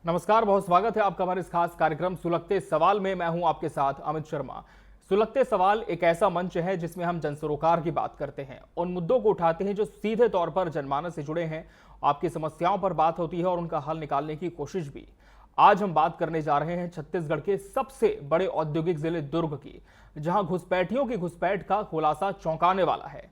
नमस्कार, बहुत स्वागत है आपका हमारे इस खास कार्यक्रम सुलगते सवाल में। मैं हूं आपके साथ अमित शर्मा। सुलगते सवाल एक ऐसा मंच है जिसमें हम जन सरोकार की बात करते हैं, उन मुद्दों को उठाते हैं जो सीधे तौर पर जनमानस से जुड़े हैं। आपकी समस्याओं पर बात होती है और उनका हल निकालने की कोशिश भी। आज हम बात करने जा रहे हैं छत्तीसगढ़ के सबसे बड़े औद्योगिक जिले दुर्ग की, जहां घुसपैठियों की घुसपैठ का खुलासा चौंकाने वाला है।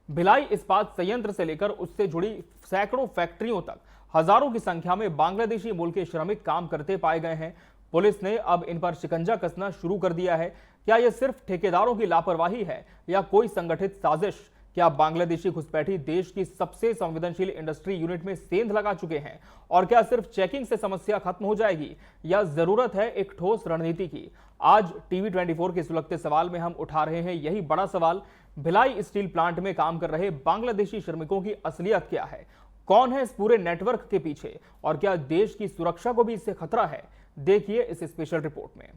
भिलाई इस्पात संयंत्र से लेकर उससे जुड़ी सैकड़ों फैक्ट्रियों तक हजारों की संख्या में बांग्लादेशी मूल के श्रमिक काम करते पाए गए हैं। पुलिस ने अब इन पर शिकंजा कसना शुरू कर दिया है। क्या यह सिर्फ ठेकेदारों की लापरवाही है या कोई संगठित साजिश? क्या बांग्लादेशी घुसपैठी देश की सबसे संवेदनशील इंडस्ट्री यूनिट में सेंध लगा चुके हैं? और क्या सिर्फ चेकिंग से समस्या खत्म हो जाएगी या जरूरत है एक ठोस रणनीति की? आज टीवी 24 के सुलगते सवाल में हम उठा रहे हैं यही बड़ा सवाल। भिलाई स्टील प्लांट में काम कर रहे बांग्लादेशी श्रमिकों की असलियत क्या है? कौन है इस पूरे नेटवर्क के पीछे और क्या देश की सुरक्षा को भी इससे खतरा है? देखिए इस स्पेशल रिपोर्ट में।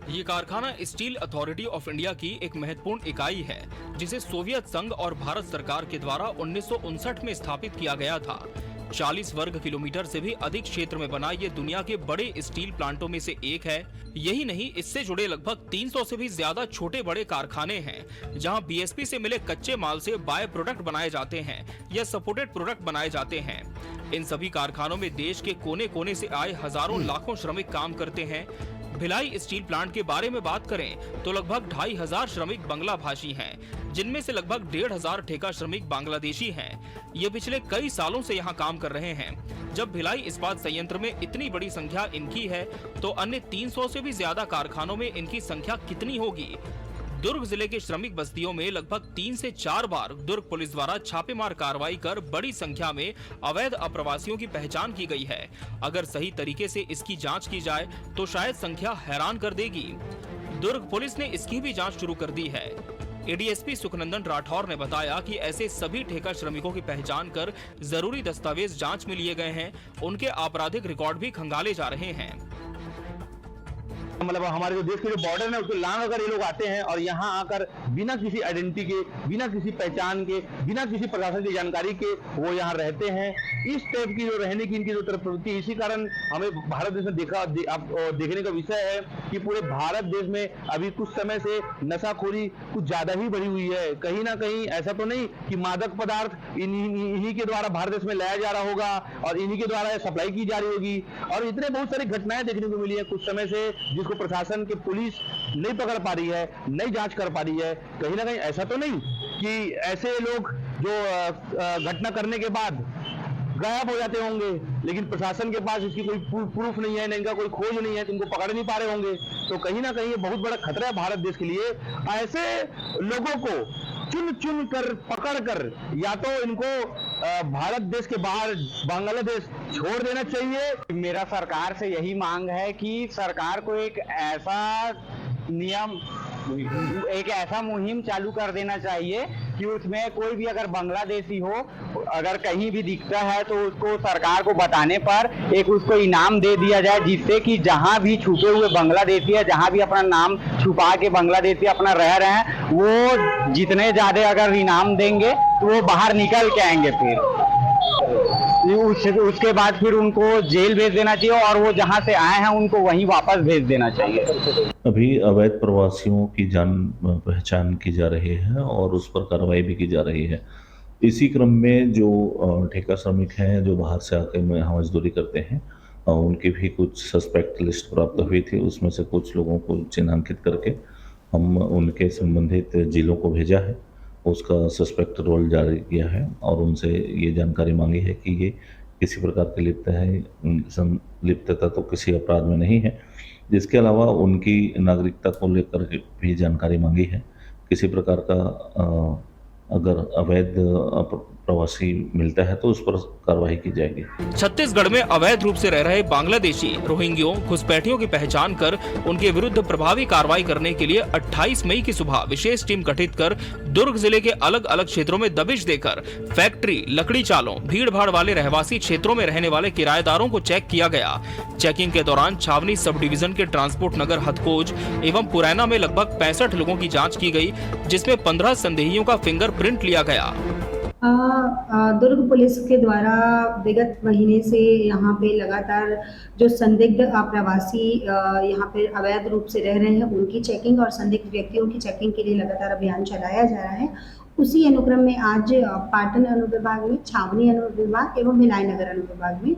ये कारखाना स्टील अथॉरिटी ऑफ इंडिया की एक महत्वपूर्ण इकाई है, जिसे सोवियत संघ और भारत सरकार के द्वारा 1959 में स्थापित किया गया था। 40 वर्ग किलोमीटर से भी अधिक क्षेत्र में बना ये दुनिया के बड़े स्टील प्लांटों में से एक है। यही नहीं, इससे जुड़े लगभग 300 से भी ज्यादा छोटे बड़े कारखाने हैं, जहां बीएसपी से मिले कच्चे माल से बाय प्रोडक्ट बनाए जाते हैं या सपोर्टेड प्रोडक्ट बनाए जाते हैं। इन सभी कारखानों में देश के कोने कोने से आए हजारों लाखों श्रमिक काम करते हैं। भिलाई स्टील प्लांट के बारे में बात करें तो लगभग 2500 श्रमिक बांग्ला भाषी हैं, जिनमें से लगभग 1500 ठेका श्रमिक बांग्लादेशी हैं। ये पिछले कई सालों से यहाँ काम कर रहे हैं। जब भिलाई इस्पात संयंत्र में इतनी बड़ी संख्या इनकी है, तो अन्य 300 से भी ज्यादा कारखानों में इनकी संख्या कितनी होगी? दुर्ग जिले के श्रमिक बस्तियों में लगभग 3 से 4 बार दुर्ग पुलिस द्वारा छापेमार कार्रवाई कर बड़ी संख्या में अवैध अप्रवासियों की पहचान की गई है। अगर सही तरीके से इसकी जांच की जाए तो शायद संख्या हैरान कर देगी। दुर्ग पुलिस ने इसकी भी जांच शुरू कर दी है। एडीएसपी सुखनंदन राठौर ने बताया कि ऐसे सभी ठेका श्रमिकों की पहचान कर जरूरी दस्तावेज जाँच में लिए गए हैं। उनके आपराधिक रिकॉर्ड भी खंगाले जा रहे हैं। मतलब हमारे जो देश के जो बॉर्डर है उसको लांग अगर ये लोग आते हैं और यहाँ आकर बिना किसी आइडेंटिटी के, बिना किसी पहचान के, बिना किसी प्रशासन की जानकारी के वो यहाँ रहते हैं। इस टाइप की जो रहने की इनकी जो प्रवृत्ति, इसी कारण हमें भारत देश में देखने का विषय है कि पूरे भारत देश में अभी कुछ समय से नशाखोरी कुछ ज्यादा ही बढ़ी हुई है। कहीं ना कहीं ऐसा तो नहीं कि मादक पदार्थ इन्हीं के द्वारा भारत देश में लाया जा रहा होगा और इन्हीं के द्वारा सप्लाई की जा रही होगी। और इतने बहुत सारी घटनाएं देखने को मिली है कुछ समय से, जिसको प्रशासन की पुलिस नहीं पकड़ पा रही है, नहीं जांच कर पा रही है। कहीं ना कहीं ऐसा तो नहीं कि ऐसे लोग जो घटना करने के बाद गायब हो जाते होंगे, लेकिन प्रशासन के पास इसकी कोई प्रूफ नहीं है, इनका कोई खोज नहीं है, तो इनको पकड़ नहीं पा रहे होंगे। तो कहीं ना कहीं ये बहुत बड़ा खतरा है भारत देश के लिए। ऐसे लोगों को चुन चुन कर पकड़ कर या तो इनको भारत देश के बाहर बांग्लादेश छोड़ देना चाहिए। मेरा सरकार से यही मांग है कि सरकार को एक ऐसा मुहिम चालू कर देना चाहिए कि उसमें कोई भी अगर बांग्लादेशी हो, अगर कहीं भी दिखता है तो उसको सरकार को बताने पर एक उसको इनाम दे दिया जाए, जिससे कि जहां भी छुपे हुए बांग्लादेशी है, जहां भी अपना नाम छुपा के बांग्लादेशी अपना रह रहे हैं, वो जितने ज्यादा अगर इनाम देंगे तो वो बाहर निकल के आएंगे। फिर उसके बाद फिर उनको जेल भेज देना चाहिए और वो जहां से आए हैं उनको वहीं वापस भेज देना चाहिए। अभी अवैध प्रवासियों की जान पहचान की जा रही है और उस पर कार्रवाई भी की जा रही है। इसी क्रम में जो ठेका श्रमिक हैं जो बाहर से आकर यहाँ मजदूरी करते हैं, उनकी भी कुछ सस्पेक्ट लिस्ट प्राप्त हुई थी। उसमें से कुछ लोगों को चिन्हांकित करके हम उनके संबंधित जिलों को भेजा है, उसका सस्पेक्ट रोल जारी किया है और उनसे ये जानकारी मांगी है कि ये किसी प्रकार की लिप्तता तो किसी अपराध में नहीं है। जिसके अलावा उनकी नागरिकता को लेकर भी जानकारी मांगी है। किसी प्रकार का अगर अवैध प्रवासी मिलता है तो उस पर कार्रवाई की जाएगी। छत्तीसगढ़ में अवैध रूप से रह रहे बांग्लादेशी रोहिंग्यों घुसपैठियों की पहचान कर उनके विरुद्ध प्रभावी कार्रवाई करने के लिए 28 मई की सुबह विशेष टीम गठित कर दुर्ग जिले के अलग अलग क्षेत्रों में दबिश देकर फैक्ट्री, लकड़ी चालों, भीड़ भाड़ वाले रहवासी क्षेत्रों में रहने वाले किराएदारों को चेक किया गया। चेकिंग के दौरान छावनी सब डिवीजन के ट्रांसपोर्ट नगर हथकोज एवं पुरैना में लगभग 65 लोगों की जाँच की गयी, जिसमें 15 संदेहियों का फिंगरप्रिंट लिया गया। दुर्ग पुलिस के द्वारा विगत महीने से यहाँ पे लगातार जो संदिग्ध प्रवासी यहाँ पे अवैध रूप से रह रहे हैं उनकी चेकिंग और संदिग्ध व्यक्तियों की चेकिंग के लिए लगातार अभियान चलाया जा रहा है। उसी अनुक्रम में आज पाटन अनुविभाग में, छावनी अनुविभाग एवं भिलाई नगर अनुविभाग में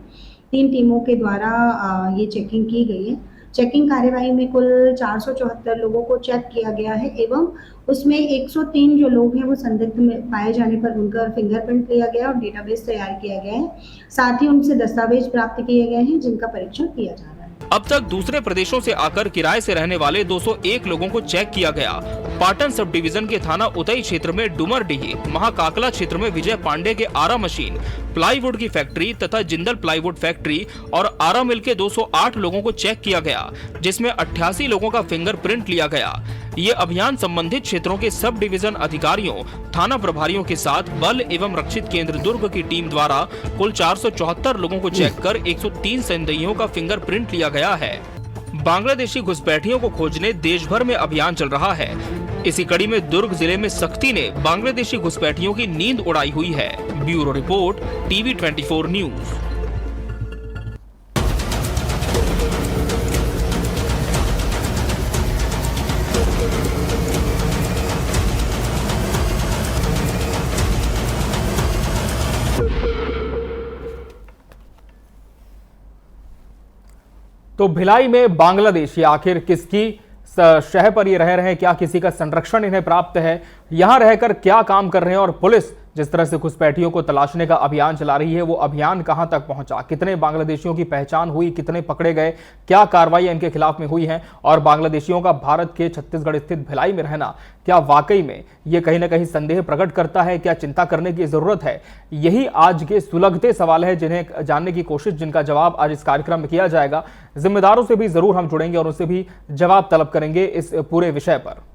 3 टीमों के द्वारा ये चेकिंग की गई है। चेकिंग कार्यवाही में कुल 474 लोगों को चेक किया गया है एवं उसमें 103 जो लोग हैं वो संदिग्ध में पाए जाने पर उनका फिंगरप्रिंट लिया गया और डेटाबेस तैयार किया गया है। साथ ही उनसे दस्तावेज प्राप्त किए गए हैं जिनका परीक्षण किया जा रहा है। अब तक दूसरे प्रदेशों से आकर किराए से रहने वाले 201 लोगों को चेक किया गया। पाटन सब डिवीजन के थाना उतई क्षेत्र में डुमरडीही, महाकाकला क्षेत्र में विजय पांडे के आरा मशीन, प्लाईवुड की फैक्ट्री तथा जिंदल प्लाईवुड फैक्ट्री और आरा मिल के 208 लोगों को चेक किया गया, जिसमें 88 लोगों का फिंगरप्रिंट लिया गया। ये अभियान संबंधित क्षेत्रों के सब डिवीजन अधिकारियों, थाना प्रभारियों के साथ बल एवं रक्षित केंद्र दुर्ग की टीम द्वारा कुल 474 लोगों को चेक कर 103 संदेहियों का फिंगरप्रिंट लिया गया है। बांग्लादेशी घुसपैठियों को खोजने देश भर में अभियान चल रहा है। इसी कड़ी में दुर्ग जिले में सख्ती ने बांग्लादेशी घुसपैठियों की नींद उड़ाई हुई है। Bureau report, TV 24 news. तो भिलाई में बांग्लादेशी आखिर किसकी शह पर ये रह रहे हैं, क्या किसी का संरक्षण इन्हें प्राप्त है, यहां रहकर क्या काम कर रहे हैं और पुलिस जिस तरह से घुसपैठियों को तलाशने का अभियान चला रही है वो अभियान कहां तक पहुंचा, कितने बांग्लादेशियों की पहचान हुई, कितने पकड़े गए, क्या कार्रवाई इनके खिलाफ में हुई है और बांग्लादेशियों का भारत के छत्तीसगढ़ स्थित भिलाई में रहना क्या वाकई में ये कहीं ना कहीं संदेह प्रकट करता है, क्या चिंता करने की जरूरत है। यही आज के सुलगते सवाल है जिन्हें जानने की कोशिश, जिनका जवाब आज इस कार्यक्रम में किया जाएगा। जिम्मेदारों से भी जरूर हम जुड़ेंगे और उनसे भी जवाब तलब करेंगे इस पूरे विषय पर।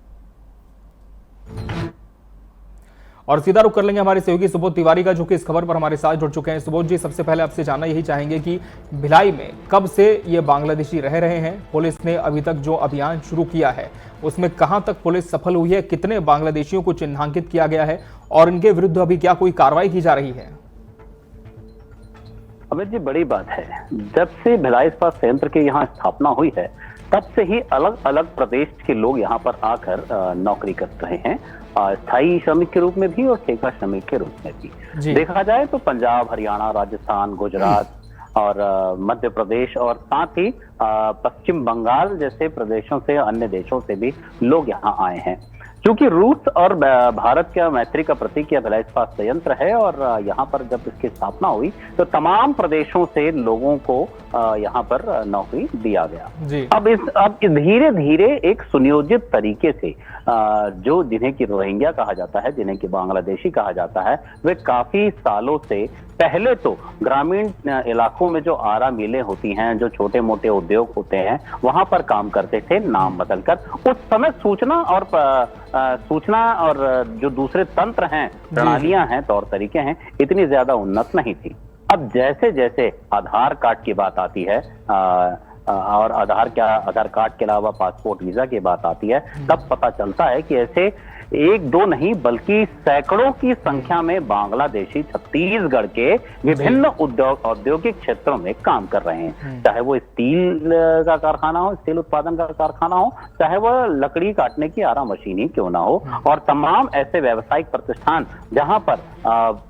और सीधा रुख कर लेंगे हमारे सहयोगी सुबोध तिवारी का, जो कि इस खबर पर हमारे साथ जुड़ चुके हैं। सुबोध जी, सबसे पहले आपसे जानना यही चाहेंगे कि भिलाई में कब से ये बांग्लादेशी रह रहे हैं, पुलिस ने अभी तक जो अभियान शुरू किया है उसमें कहां तक पुलिस सफल हुई है, कितने बांग्लादेशियों को चिन्हांकित किया गया है और इनके विरुद्ध अभी क्या कोई कार्रवाई की जा रही है? अमित जी, बड़ी बात है, जब से भिलाई इस्पात संयंत्र की यहाँ स्थापना हुई है तब से ही अलग अलग प्रदेश के लोग यहाँ पर आकर नौकरी कर रहे हैं, स्थायी श्रमिक के रूप में भी और ठेका श्रमिक के रूप में भी। देखा जाए तो पंजाब, हरियाणा, राजस्थान, गुजरात और मध्य प्रदेश और साथ ही पश्चिम बंगाल जैसे प्रदेशों से, अन्य देशों से भी लोग यहाँ आए हैं। क्योंकि रूस और भारत का मैत्री का प्रतीक यह भिलाई इस्पात संयंत्र है और यहाँ पर जब इसकी स्थापना हुई तो तमाम प्रदेशों से लोगों को यहाँ पर नौकरी दिया गया। अब धीरे धीरे एक सुनियोजित तरीके से जो जिन्हें की रोहिंग्या कहा जाता है, जिन्हें की बांग्लादेशी कहा जाता है, वे काफी सालों से पहले तो ग्रामीण इलाकों में जो आरा मिलें होती हैं, जो छोटे मोटे उद्योग होते हैं, वहां पर काम करते थे नाम बदलकर। उस समय सूचना और जो दूसरे तंत्र हैं, प्रणालियां हैं, तौर तरीके हैं, इतनी ज्यादा उन्नत नहीं थी। अब जैसे जैसे आधार कार्ड की बात आती है और आधार कार्ड के अलावा पासपोर्ट वीजा की बात आती है, तब पता चलता है कि ऐसे एक दो नहीं बल्कि सैकड़ों की संख्या में बांग्लादेशी छत्तीसगढ़ के विभिन्न औद्योगिक क्षेत्रों में काम कर रहे हैं। चाहे वो स्टील का कारखाना हो, स्टील उत्पादन का कारखाना हो, चाहे वह लकड़ी काटने की आरा मशीन ही क्यों ना हो, और तमाम ऐसे व्यावसायिक प्रतिष्ठान जहां पर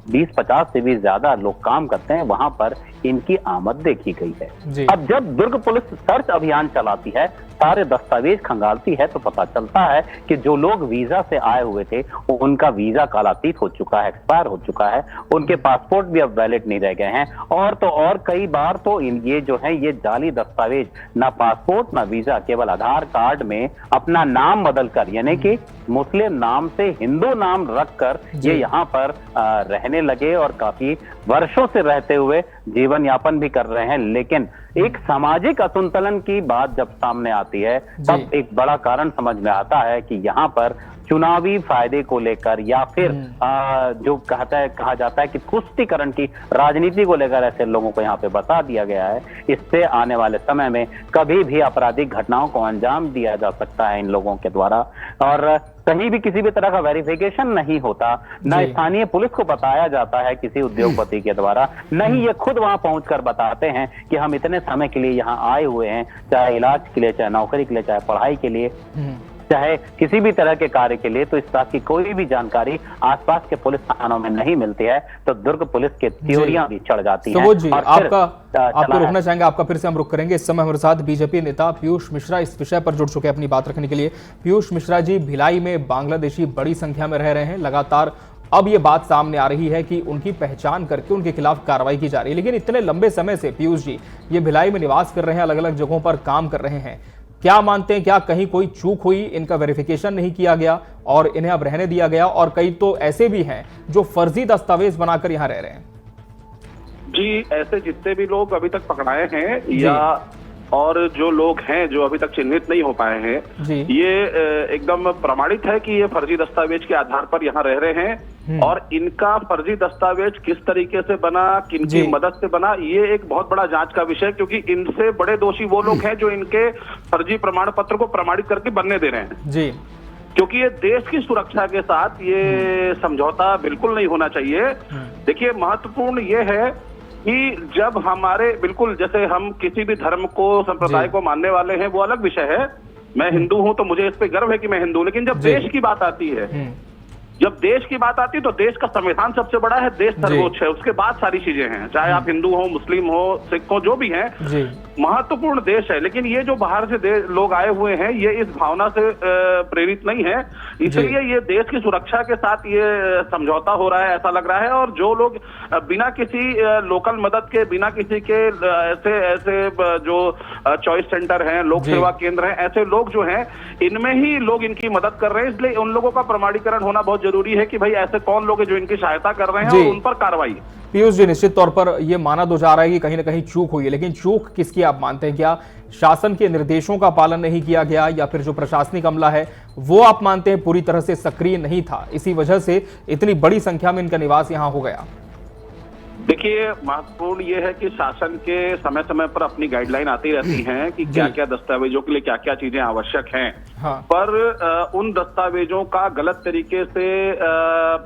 20-50 से भी ज्यादा लोग काम करते हैं, वहां पर इनकी आमद देखी गई है। जी। अब जब दुर्ग पुलिस सर्च अभियान चलाती है, सारे दस्तावेज खंगालती है, तो पता चलता है कि जो लोग वीजा से आए हुए थे उनका वीजा कालातीत हो चुका है, एक्सपायर हो चुका है, उनके पासपोर्ट भी अब वैलिड नहीं रह गए हैं। और तो और कई बार तो ये जो है ये जाली दस्तावेज, ना पासपोर्ट ना वीजा, केवल आधार कार्ड में अपना नाम बदलकर, यानी कि मुस्लिम नाम से हिंदू नाम रखकर ये यहाँ पर रहने लगे और काफी वर्षों से रहते हुए जीवन यापन भी कर रहे हैं। लेकिन एक सामाजिक असंतुलन की बात जब सामने आती है तब एक बड़ा कारण समझ में आता है कि यहाँ पर चुनावी फायदे को लेकर या फिर जो कहा जाता है कि तुष्टीकरण की राजनीति को लेकर ऐसे लोगों को यहाँ पे बता दिया गया है। इससे आने वाले समय में कभी भी आपराधिक घटनाओं को अंजाम दिया जा सकता है इन लोगों के द्वारा, और कहीं भी किसी भी तरह का वेरिफिकेशन नहीं होता, न स्थानीय पुलिस को बताया जाता है किसी उद्योगपति के द्वारा, न ही ये खुद वहां पहुंचकर बताते हैं कि हम इतने समय के लिए यहाँ आए हुए हैं, चाहे इलाज के लिए, चाहे नौकरी के लिए, चाहे पढ़ाई के लिए, चाहे किसी भी तरह के कार्य के लिए। तो इस बात की कोई भी जानकारी आसपास के पुलिस थानों में नहीं मिलती है, तो दुर्ग पुलिस के त्योरियां भी चढ़ जाती हैं। जी, आपको रोकना चाहेंगे, आपका फिर से हम रुक करेंगे। इस समय हमारे साथ बीजेपी नेता पीयूष मिश्रा इस विषय पर जुड़ चुके हैं अपनी बात रखने के लिए। पीयूष मिश्रा जी, भिलाई में बांग्लादेशी बड़ी संख्या में रह रहे हैं, लगातार अब ये बात सामने आ रही है कि उनकी पहचान करके उनके खिलाफ कार्रवाई की जा रही है, लेकिन इतने लंबे समय से पीयूष जी ये भिलाई में निवास कर रहे हैं, अलग अलग जगहों पर काम कर रहे हैं, क्या मानते हैं, क्या कहीं कोई चूक हुई, इनका वेरिफिकेशन नहीं किया गया और इन्हें अब रहने दिया गया? और कई तो ऐसे भी हैं जो फर्जी दस्तावेज बनाकर यहां रह रहे हैं। जी, ऐसे जितने भी लोग अभी तक पकड़ाए हैं या और जो लोग हैं जो अभी तक चिन्हित नहीं हो पाए हैं, ये एकदम प्रमाणित है कि ये फर्जी दस्तावेज के आधार पर यहाँ रह रहे हैं। और इनका फर्जी दस्तावेज किस तरीके से बना, किनकी मदद से बना, ये एक बहुत बड़ा जांच का विषय है, क्योंकि इनसे बड़े दोषी वो लोग हैं जो इनके फर्जी प्रमाण पत्र को प्रमाणित करके बनने दे रहे हैं। जी, क्योंकि ये देश की सुरक्षा के साथ ये समझौता बिल्कुल नहीं होना चाहिए। देखिए, महत्वपूर्ण ये है कि जब हमारे, बिल्कुल जैसे हम किसी भी धर्म को, संप्रदाय को मानने वाले हैं, वो अलग विषय है। मैं हिंदू हूं तो मुझे इस पे गर्व है कि मैं हिंदू हूं, लेकिन जब देश की बात आती है, जब देश की बात आती है तो देश का संविधान सबसे बड़ा है, देश सर्वोच्च है, उसके बाद सारी चीजें हैं, चाहे आप हिंदू हो, मुस्लिम हो, सिख हो, जो भी हैं, महत्वपूर्ण देश है। लेकिन ये जो बाहर से लोग आए हुए हैं, ये इस भावना से प्रेरित नहीं है, इसलिए ये देश की सुरक्षा के साथ ये समझौता हो रहा है, ऐसा लग रहा है। और जो लोग बिना किसी लोकल मदद के, बिना किसी के ऐसे जो चॉइस सेंटर हैं, लोक सेवा केंद्र हैं, ऐसे लोग जो हैं, इनमें ही लोग इनकी मदद कर रहे हैं। इसलिए उन लोगों का प्रमाणीकरण होना बहुत जरूरी है कि भाई ऐसे कौन लोग हैं जो इनकी सहायता कर रहे हैं और उन पर कार्रवाई। पीयूष जी, निश्चित तौर पर यह माना तो जा रहा है कि कहीं ना कहीं चूक हुई है, लेकिन चूक किसकी आप मानते हैं? क्या शासन के निर्देशों का पालन नहीं किया गया, या फिर जो प्रशासनिक अमला है वो आप मानते हैं पूरी तरह से सक्रिय नहीं था, इसी वजह से इतनी बड़ी संख्या में इनका निवास यहां हो गया? देखिए, महत्वपूर्ण ये है कि शासन के समय समय पर अपनी गाइडलाइन आती रहती हैं कि क्या क्या दस्तावेजों के लिए क्या क्या चीजें आवश्यक हैं। पर उन दस्तावेजों का गलत तरीके से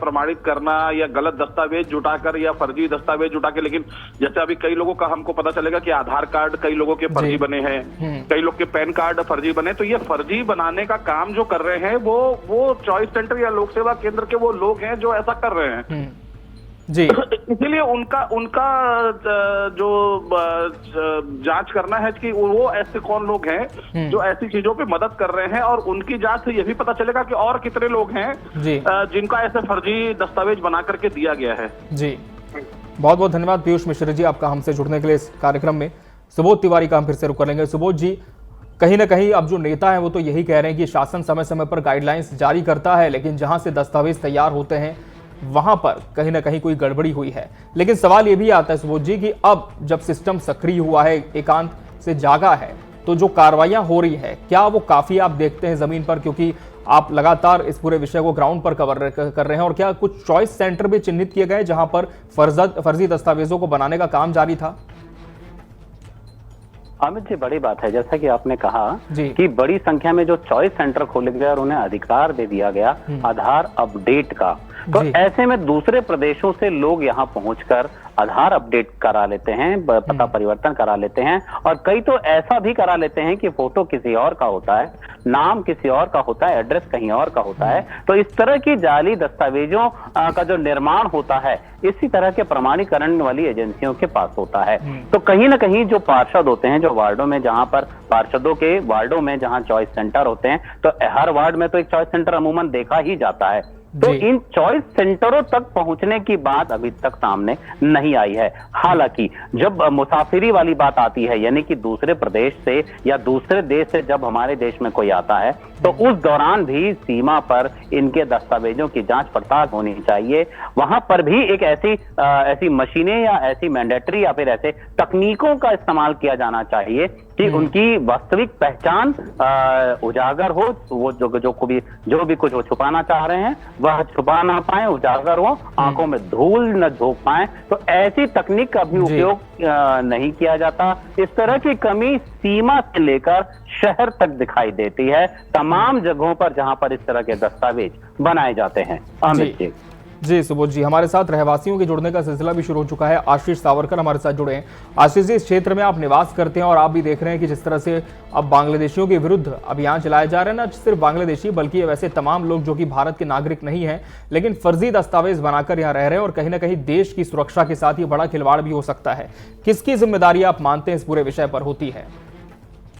प्रमाणित करना या गलत दस्तावेज जुटाकर या फर्जी दस्तावेज जुटा के, लेकिन जैसे अभी कई लोगों का हमको पता चलेगा कि आधार कार्ड कई लोगों के फर्जी बने हैं, कई लोग के पैन कार्ड फर्जी बने, तो ये फर्जी बनाने का काम जो कर रहे हैं वो चॉइस सेंटर या लोक सेवा केंद्र के वो लोग हैं जो ऐसा कर रहे हैं। जी, इसीलिए उनका जो जांच करना है कि वो ऐसे कौन लोग हैं जो ऐसी चीजों पे मदद कर रहे हैं, और उनकी जांच से ये भी पता चलेगा कि और कितने लोग हैं जिनका ऐसे फर्जी दस्तावेज बना करके दिया गया है। जी, बहुत बहुत धन्यवाद पीयूष मिश्रा जी आपका हमसे जुड़ने के लिए इस कार्यक्रम में। सुबोध तिवारी का हम फिर से रुक कर लेंगे। सुबोध जी, कहीं ना कहीं अब जो नेता है वो तो यही कह रहे हैं कि शासन समय समय पर गाइडलाइंस जारी करता है, लेकिन जहां से दस्तावेज तैयार होते हैं वहां पर कहीं ना कहीं कोई गड़बड़ी हुई है। लेकिन सवाल यह भी आता है सुबोध जी कि अब जब सिस्टम सक्रिय हुआ है, एकांत से जागा है, तो जो कार्रवाइयां हो रही है क्या वो काफी आप देखते हैं जमीन पर? क्योंकि आप लगातार इस पूरे विषय को ग्राउंड पर कवर कर रहे हैं, और क्या कुछ चॉइस सेंटर भी चिन्हित किए गए जहां पर फर्जी दस्तावेजों को बनाने का काम जारी था? अमित जी, बड़ी बात है, जैसा कि आपने कहा कि बड़ी संख्या में जो चॉइस सेंटर खोले गए और उन्हें अधिकार दे दिया गया आधार अपडेट का, तो ऐसे में दूसरे प्रदेशों से लोग यहाँ पहुंचकर आधार अपडेट करा लेते हैं, पता परिवर्तन करा लेते हैं, और कई तो ऐसा भी करा लेते हैं कि फोटो किसी और का होता है, नाम किसी और का होता है, एड्रेस कहीं और का होता है। तो इस तरह की जाली दस्तावेजों का जो निर्माण होता है, इसी तरह के प्रमाणीकरण वाली एजेंसियों के पास होता है। तो कहीं ना कहीं जो पार्षद होते हैं, जो वार्डों में, जहां पर पार्षदों के वार्डों में जहां चॉइस सेंटर होते हैं, तो हर वार्ड में तो एक चॉइस सेंटर अमूमन देखा ही जाता है। तो इन चॉइस सेंटरों तक पहुंचने की बात अभी तक सामने नहीं आई है। हालांकि जब मुसाफिरी वाली बात आती है, यानी कि दूसरे प्रदेश से या दूसरे देश से जब हमारे देश में कोई आता है, तो उस दौरान भी सीमा पर इनके दस्तावेजों की जांच पड़ताल होनी चाहिए। वहां पर भी एक ऐसी मशीनें या ऐसी मैंडेटरी या फिर ऐसे तकनीकों का इस्तेमाल किया जाना चाहिए कि उनकी वास्तविक पहचान उजागर हो। वो जो भी कुछ वो छुपाना चाह रहे हैं वह छुपा ना पाए, उजागर हो, आंखों में धूल न झोंक पाए। तो ऐसी तकनीक का भी उपयोग नहीं किया जाता। इस तरह की कमी सीमा से लेकर शहर तक दिखाई देती है, तमाम जगहों पर जहां पर इस तरह के दस्तावेज बनाए जाते हैं। अमित जी सुबोध जी, हमारे साथ रहवासियों के जुड़ने का सिलसिला भी शुरू हो चुका है। आशीष सावरकर हमारे साथ जुड़े हैं। आशीष जी, इस क्षेत्र में आप निवास करते हैं और आप भी देख रहे हैं कि जिस तरह से अब बांग्लादेशियों के विरुद्ध अभियान चलाए जा रहे हैं, ना सिर्फ बांग्लादेशी बल्कि वैसे तमाम लोग जो कि भारत के नागरिक नहीं हैं लेकिन फर्जी दस्तावेज बनाकर यहाँ रह रहे हैं, और कहीं ना कहीं देश की सुरक्षा के साथ ये बड़ा खिलवाड़ भी हो सकता है। किसकी जिम्मेदारी आप मानते हैं इस पूरे विषय पर होती है?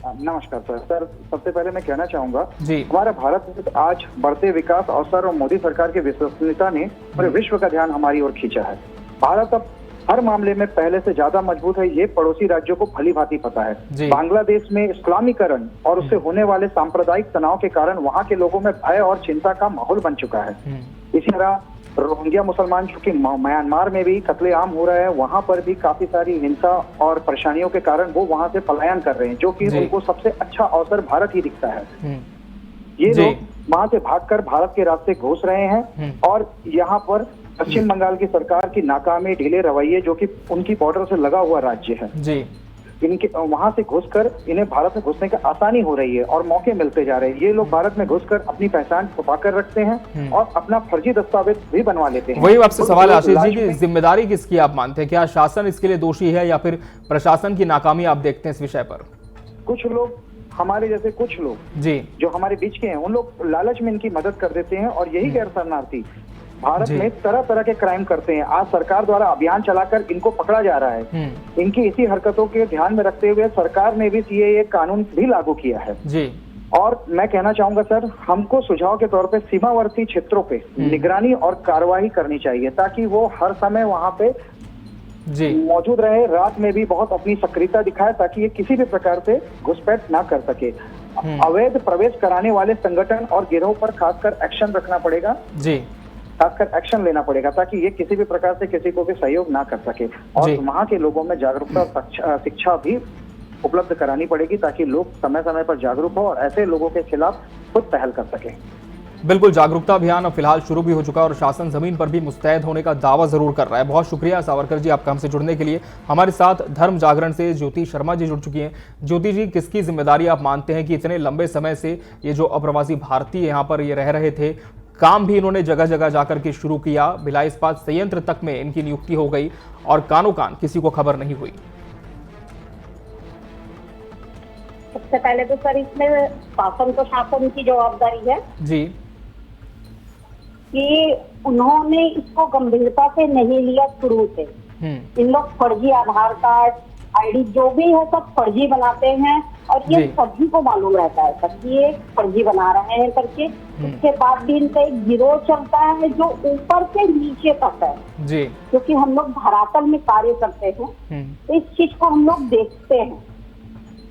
नमस्कार सर। सबसे पहले मैं कहना चाहूंगा, जी, हमारा भारत आज बढ़ते विकास अवसर और मोदी सरकार की विश्वसनीयता ने पूरे विश्व का ध्यान हमारी ओर खींचा है। भारत अब हर मामले में पहले से ज्यादा मजबूत है, ये पड़ोसी राज्यों को भली भांति पता है। बांग्लादेश में इस्लामीकरण और उससे होने वाले सांप्रदायिक तनाव के कारण वहाँ के लोगों में भय और चिंता का माहौल बन चुका है। इसी तरह रोहिंग्या मुसलमान चूंकि म्यांमार में भी कत्लेआम हो रहा है, वहां पर भी काफी सारी हिंसा और परेशानियों के कारण वो वहां से पलायन कर रहे हैं, जो कि उनको सबसे अच्छा अवसर भारत ही दिखता है। ये लोग वहां से भागकर भारत के रास्ते घुस रहे हैं, और यहाँ पर पश्चिम बंगाल की सरकार की नाकामी, ढीले रवैये, जो कि उनकी बॉर्डर से लगा हुआ राज्य है, जी, इनके वहां से घुसकर इन्हें भारत में घुसने की आसानी हो रही है और मौके मिलते जा रहे हैं। ये लोग भारत में घुसकर अपनी पहचान छुपाकर रखते हैं और अपना फर्जी दस्तावेज भी बनवा लेते हैं। वही आपसे सवाल है आशीष जी की जिम्मेदारी किसकी आप मानते हैं? क्या शासन इसके लिए दोषी है या फिर प्रशासन की नाकामी आप देखते हैं इस विषय पर? कुछ लोग, हमारे जैसे कुछ लोग जी जो हमारे बीच के हैं, उन लोग लालच में इनकी मदद कर देते हैं, और यही गैर शरणार्थी भारत में तरह तरह के क्राइम करते हैं। आज सरकार द्वारा अभियान चलाकर इनको पकड़ा जा रहा है। इनकी इसी हरकतों के ध्यान में रखते हुए सरकार ने भी सीएए कानून भी लागू किया है। जी, और मैं कहना चाहूंगा सर, हमको सुझाव के तौर पे सीमावर्ती क्षेत्रों पे निगरानी और कार्रवाई करनी चाहिए, ताकि वो हर समय वहां पे मौजूद रहे, रात में भी बहुत अपनी सक्रियता दिखाए, ताकि ये किसी भी प्रकार से घुसपैठ ना कर सके। अवैध प्रवेश कराने वाले संगठन और गिरोह पर खासकर एक्शन रखना पड़ेगा, खासकर एक्शन लेना पड़ेगा, ताकि ये किसी भी प्रकार से किसी को भी सहयोग ना कर सके। और वहाँ के लोगों में जागरूकता और शिक्षा भी उपलब्ध करानी पड़ेगी, ताकि लोग समय समय पर जागरूक हो और ऐसे लोगों के खिलाफ खुद पहल कर सके। बिल्कुल, जागरूकता अभियान अब फिलहाल शुरू भी हो चुका है और शासन जमीन पर भी मुस्तैद होने का दावा जरूर कर रहा है। बहुत शुक्रिया सावरकर जी आपका हमसे जुड़ने के लिए। हमारे साथ धर्म जागरण से ज्योति शर्मा जी जुड़ चुकी हैं। ज्योति जी, किसकी जिम्मेदारी आप मानते हैं कि इतने लंबे समय से ये जो अप्रवासी भारतीय यहाँ पर ये रह रहे थे, काम भी इन्होंने जगह जगह जाकर के शुरू किया, भिलाई इस्पात संयंत्र तक में इनकी नियुक्ति हो गई और कानो कान किसी को खबर नहीं हुई? सबसे पहले तो सर इसमें शासन तो शासन की जवाबदारी है जी, कि उन्होंने इसको गंभीरता से नहीं लिया शुरू से। इन लोग फर्जी आधार कार्ड, आईडी जो भी है सब फर्जी बनाते हैं, और ये सभी को मालूम रहता है सर कि ये फर्जी बना रहे हैं करके। उसके बाद भी इनका एक गिरोह चलता है जो ऊपर से नीचे तक है जी, क्योंकि हम लोग धरातल में कार्य करते हैं, तो इस चीज को हम लोग देखते हैं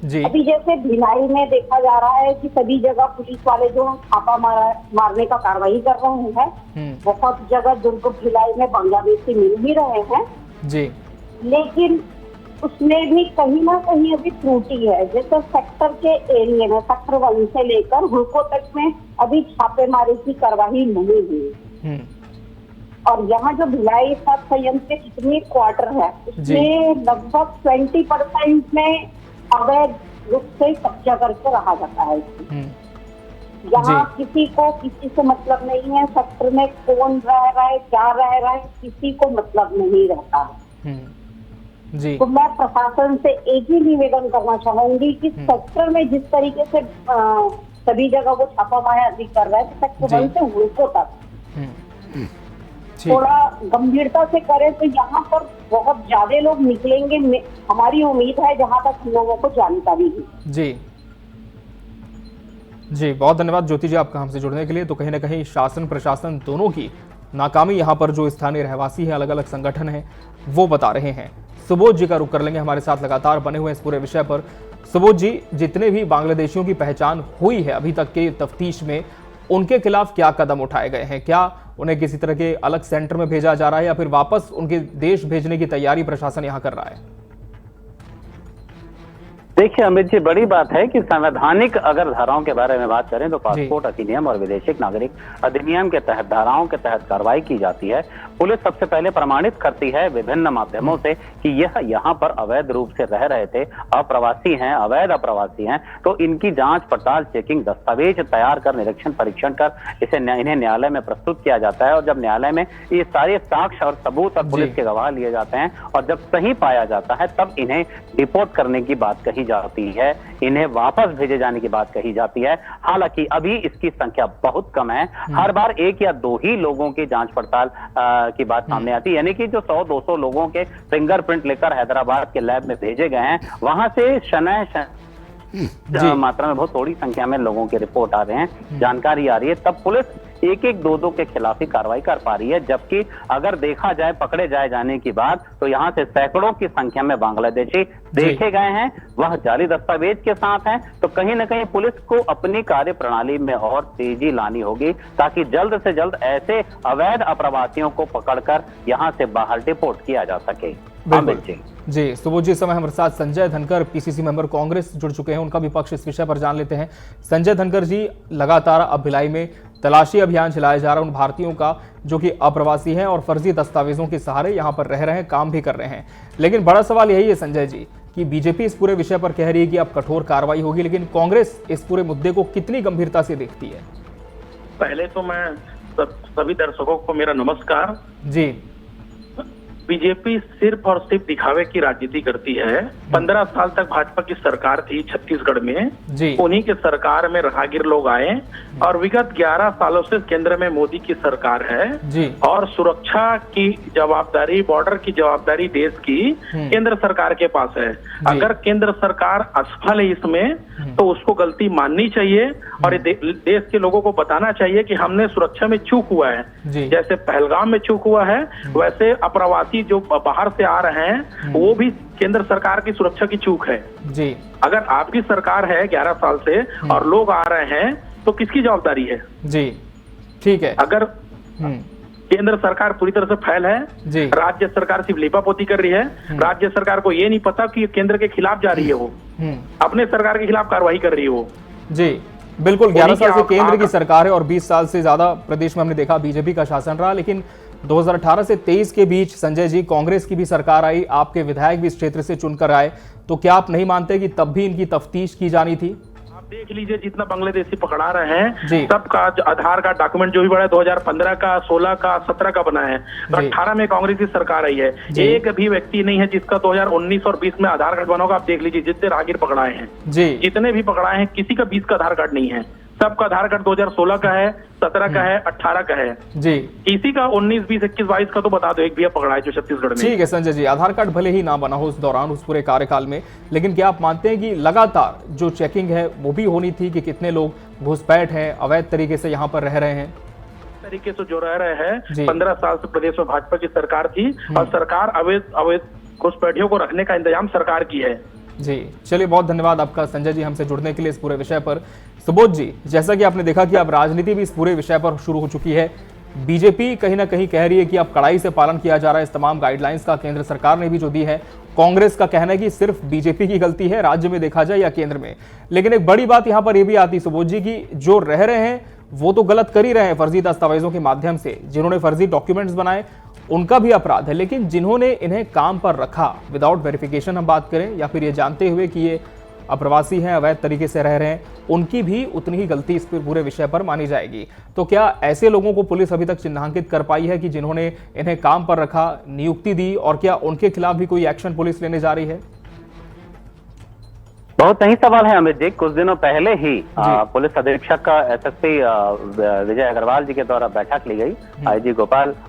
जी। अभी जैसे भिलाई में देखा जा रहा है कि सभी जगह पुलिस वाले जो छापा मारने का कार्रवाई कर रहे हैं, बहुत जगह दुर्ग भिलाई में बांग्लादेशी मिल भी रहे हैं जी, लेकिन उसमें भी कहीं ना कहीं अभी त्रुटि है। जैसे सेक्टर के एरिया में, सेक्टर 1 से लेकर हुडको तक में अभी छापेमारी की कार्रवाई नहीं हुई, और यहाँ जो भिलाई इस्पात संयंत्र के जितने क्वार्टर है उसमें लगभग 20% में अवैध रूप से कब्जा करके रहा जाता है। यहाँ किसी को किसी से मतलब नहीं है, सेक्टर में कौन रह रहा है, क्या रह रहा है, किसी को मतलब नहीं रहता है। जी। तो मैं प्रशासन से एक ही निवेदन करना चाहूंगी कि सेक्टर में जिस तरीके से सभी जगह वो छापामारी कर रहे हैं, सेक्टर 1 से हुड़को तक थोड़ा गंभीरता से करें तो यहाँ पर बहुत ज्यादा लोग निकलेंगे, हमारी उम्मीद है, जहाँ तक हम लोगों को जानकारी है। जी, बहुत धन्यवाद ज्योति जी आपका हमसे जुड़ने के लिए। तो कहीं ना कहीं शासन प्रशासन दोनों की नाकामी यहाँ पर जो स्थानीय रहवासी हैं, अलग अलग संगठन हैं, वो बता रहे हैं। सुबोध जी का रुख कर लेंगे, हमारे साथ लगातार बने हुए इस पूरे विषय पर। सुबोध जी, जितने भी बांग्लादेशियों की पहचान हुई है अभी तक के तफ्तीश में, उनके खिलाफ क्या कदम उठाए गए हैं? क्या उन्हें किसी तरह के अलग सेंटर में भेजा जा रहा है या फिर वापस उनके देश भेजने की तैयारी प्रशासन यहाँ कर रहा है? देखिए अमित जी, बड़ी बात है कि संवैधानिक अगर धाराओं के बारे में बात करें तो पासपोर्ट अधिनियम और विदेशिक नागरिक अधिनियम के तहत धाराओं के तहत कार्रवाई की जाती है। पुलिस सबसे पहले प्रमाणित करती है विभिन्न माध्यमों से कि यह यहाँ पर अवैध रूप से रह रहे थे, अप्रवासी हैं, अवैध अप्रवासी हैं, तो इनकी जांच पड़ताल, चेकिंग, दस्तावेज तैयार कर, निरीक्षण परीक्षण कर इन्हें न्यायालय में प्रस्तुत किया जाता है। और जब न्यायालय में ये सारे साक्ष्य और सबूत और पुलिस के गवाह लिए जाते हैं और जब सही पाया जाता है तब इन्हें डिपोर्ट करने की बात कही जाती है, इन्हें वापस भेजे जाने की बात कही जाती है। हालांकि अभी इसकी संख्या बहुत कम है, हर बार 1 या 2 ही लोगों की जांच पड़ताल की बात सामने आती है। यानी कि जो 100-200 लोगों के फिंगरप्रिंट लेकर हैदराबाद के लैब में भेजे गए हैं, वहां से मात्रा में बहुत थोड़ी संख्या में लोगों के रिपोर्ट आ रहे हैं, जानकारी आ रही है, तब पुलिस 1-1, 2-2 के खिलाफ ही कार्रवाई कर पा रही है। जबकि अगर देखा जाए पकड़े जाने की बात, तो यहाँ से सैकड़ों की संख्या में बांग्लादेशी देखे गए हैं, वह जाली दस्तावेज के साथ हैं। तो कहीं ना कहीं पुलिस को अपनी कार्य प्रणाली में और तेजी लानी होगी ताकि जल्द से जल्द ऐसे अवैध अप्रवासियों को पकड़कर यहाँ से बाहर डिपोर्ट किया जा सके। जी, सुबोध जी, समय हमारे साथ संजय धनकर, पीसीसी मेंबर कांग्रेस, जुड़ चुके हैं। उनका भी पक्ष इस विषय पर जान लेते हैं। संजय धनकर जी, लगातार अब भिलाई में तलाशी अभियान चलाया जा रहा है उन भारतीयों का जो कि अप्रवासी हैं और फर्जी दस्तावेजों के सहारे यहाँ पर रह रहे हैं, काम भी कर रहे हैं। लेकिन बड़ा सवाल यही है संजय जी कि बीजेपी इस पूरे विषय पर कह रही है कि अब कठोर कार्रवाई होगी, लेकिन कांग्रेस इस पूरे मुद्दे को कितनी गंभीरता से देखती है? पहले तो मैं सभी दर्शकों को मेरा नमस्कार जी। बीजेपी सिर्फ और सिर्फ दिखावे की राजनीति करती है। 15 साल तक भाजपा की सरकार थी छत्तीसगढ़ में, उन्हीं के सरकार में राहगीर लोग आए और विगत 11 सालों से केंद्र में मोदी की सरकार है और सुरक्षा की जवाबदारी, बॉर्डर की जवाबदारी देश की केंद्र सरकार के पास है। अगर केंद्र सरकार असफल है इसमें तो उसको गलती माननी चाहिए और देश के लोगों को बताना चाहिए कि हमने सुरक्षा में चूक हुआ है। जैसे पहलगाम में चूक हुआ है, वैसे अप्रवासी जो बाहर से आ रहे हैं वो भी केंद्र सरकार की सुरक्षा की चूक है जी। अगर आपकी सरकार है 11 साल से और लोग आ रहे हैं तो किसकी जवाबदारी है जी? ठीक है। अगर केंद्र सरकार पूरी तरह से फेल है जी, राज्य सरकार सिर्फ लीपापोती कर रही है, राज्य सरकार को ये नहीं पता कि केंद्र के खिलाफ जा रही है, वो अपने सरकार के खिलाफ कार्रवाई कर रही है वो जी। बिल्कुल, 11 साल से केंद्र की सरकार है और 20 साल से ज्यादा प्रदेश में हमने देखा बीजेपी का शासन रहा। लेकिन 2018 से 23 के बीच संजय जी कांग्रेस की भी सरकार आई, आपके विधायक भी इस क्षेत्र से चुनकर आए, तो क्या आप नहीं मानते कि तब भी इनकी तफ्तीश की जानी थी? आप देख लीजिए जितना बांग्लादेशी पकड़ा रहे हैं सबका आधार कार्ड डॉक्यूमेंट जो भी बड़ा है 2015 का, 16 का, 17 का बना है, तो 18 में कांग्रेस की सरकार आई है। एक भी व्यक्ति नहीं है जिसका 2019 और 20 में आधार कार्ड बना होगा। आप देख लीजिए जितने राहगीर पकड़ाए हैं जी, जितने भी पकड़ाए हैं किसी का 20 का आधार कार्ड नहीं है, सबका आधार कार्ड 2016 का है, 17 का है, 18 का है जी। किसी का 19, 20, 21, 22 का तो बता दो एक भी पकड़ा है जो छत्तीसगढ़ में। ठीक है संजय जी, आधार कार्ड भले ही ना बना हो उस दौरान, उस पूरे कार्यकाल में, लेकिन क्या आप मानते हैं कि लगातार जो चेकिंग है वो भी होनी थी कि कितने लोग घुसपैठ हैं, अवैध तरीके से यहाँ पर रह रहे हैं? तरीके से जो रह रहे हैं, 15 साल से प्रदेश में भाजपा की सरकार थी और सरकार अवैध घुसपैठियों को रखने का इंतजाम सरकार की है जी। चलिए, बहुत धन्यवाद आपका संजय जी हमसे जुड़ने के लिए इस पूरे विषय पर। सुबोध जी, जैसा कि आपने देखा कि अब राजनीति भी इस पूरे विषय पर शुरू हो चुकी है। बीजेपी कहीं ना कहीं कह रही है कि अब कड़ाई से पालन किया जा रहा है इस तमाम गाइडलाइंस का, केंद्र सरकार ने भी जो दी है। कांग्रेस का कहना है कि सिर्फ बीजेपी की गलती है, राज्य में देखा जाए या केंद्र में। लेकिन एक बड़ी बात यहाँ पर यह भी आती सुबोध जी की जो रह रहे हैं वो तो गलत कर ही रहे हैं फर्जी दस्तावेजों के माध्यम से, जिन्होंने फर्जी डॉक्यूमेंट्स बनाए उनका भी अपराध है, लेकिन जिन्होंने इन्हें काम पर रखा विदाउट वेरिफिकेशन हम बात करें या फिर ये जानते हुए कि ये अप्रवासी हैं, अवैध तरीके से रह रहे हैं, उनकी भी उतनी ही गलती इस पूरे विषय पर मानी जाएगी। तो क्या ऐसे लोगों को पुलिस अभी तक चिन्हांकित कर पाई है कि जिन्होंने इन्हें काम पर रखा, नियुक्ति दी, और क्या उनके खिलाफ भी कोई एक्शन पुलिस लेने जा रही है? बहुत सही सवाल है अमित जी। कुछ दिनों पहले ही पुलिस अधीक्षक का एसएसपी विजय अग्रवाल जी के द्वारा बैठक ली गई।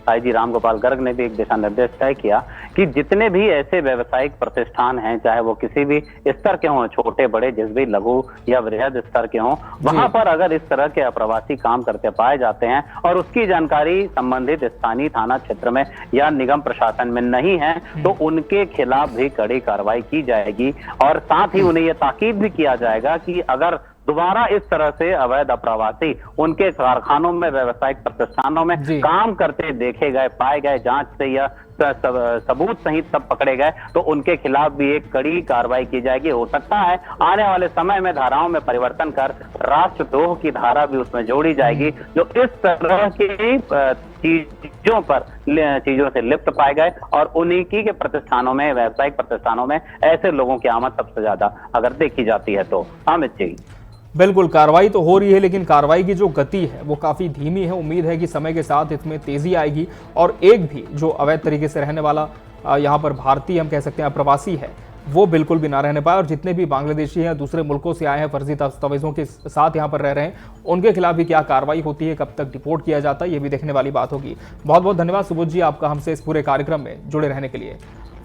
आईजी राम गोपाल गर्ग ने भी एक दिशा निर्देश तय किया कि जितने भी ऐसे व्यावसायिक प्रतिष्ठान हैं, चाहे वो किसी भी स्तर के हों, छोटे बड़े, जिस भी लघु या वृहद स्तर के हों, वहां पर अगर इस तरह के अप्रवासी काम करते पाए जाते हैं और उसकी जानकारी संबंधित स्थानीय थाना क्षेत्र में या निगम प्रशासन में नहीं है, तो उनके खिलाफ भी कड़ी कार्रवाई की जाएगी। और साथ ही उन्हें ताकीद भी किया जाएगा कि अगर दोबारा इस तरह से अवैध अप्रवासी उनके कारखानों में, व्यावसायिक प्रतिष्ठानों में काम करते देखे गए, पाए गए, जांच से या सबूत सहित सब पकड़े गए, तो उनके खिलाफ भी एक कड़ी कार्रवाई की जाएगी। हो सकता है आने वाले समय में धाराओं में परिवर्तन कर राष्ट्रद्रोह की धारा भी उसमें जोड़ी जाएगी, जो इस तरह की चीजों से लिप्त पाए गए और उन्हीं के प्रतिष्ठानों में, व्यावसायिक प्रतिष्ठानों में ऐसे लोगों की आमद सबसे ज्यादा अगर देखी जाती है। तो अमित जी, बिल्कुल कार्रवाई तो हो रही है, लेकिन कार्रवाई की जो गति है वो काफ़ी धीमी है। उम्मीद है कि समय के साथ इसमें तेज़ी आएगी और एक भी जो अवैध तरीके से रहने वाला यहाँ पर भारतीय, हम कह सकते हैं अप्रवासी है, वो बिल्कुल भी ना रहने पाए। और जितने भी बांग्लादेशी हैं, दूसरे मुल्कों से आए हैं, फर्जी दस्तावेजों के साथ यहाँ पर रह रहे हैं, उनके खिलाफ भी क्या कार्रवाई होती है, कब तक डिपोर्ट किया जाता है, ये भी देखने वाली बात होगी। बहुत बहुत धन्यवाद सुबोध जी आपका हमसे इस पूरे कार्यक्रम में जुड़े रहने के लिए।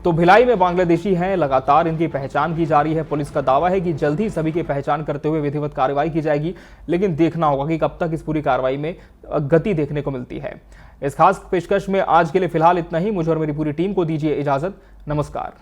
तो भिलाई में बांग्लादेशी हैं, लगातार इनकी पहचान की जा रही है। पुलिस का दावा है कि जल्द ही सभी की पहचान करते हुए विधिवत कार्रवाई की जाएगी, लेकिन देखना होगा कि कब तक इस पूरी कार्रवाई में गति देखने को मिलती है। इस खास पेशकश में आज के लिए फिलहाल इतना ही। मुझे और मेरी पूरी टीम को दीजिए इजाजत। नमस्कार।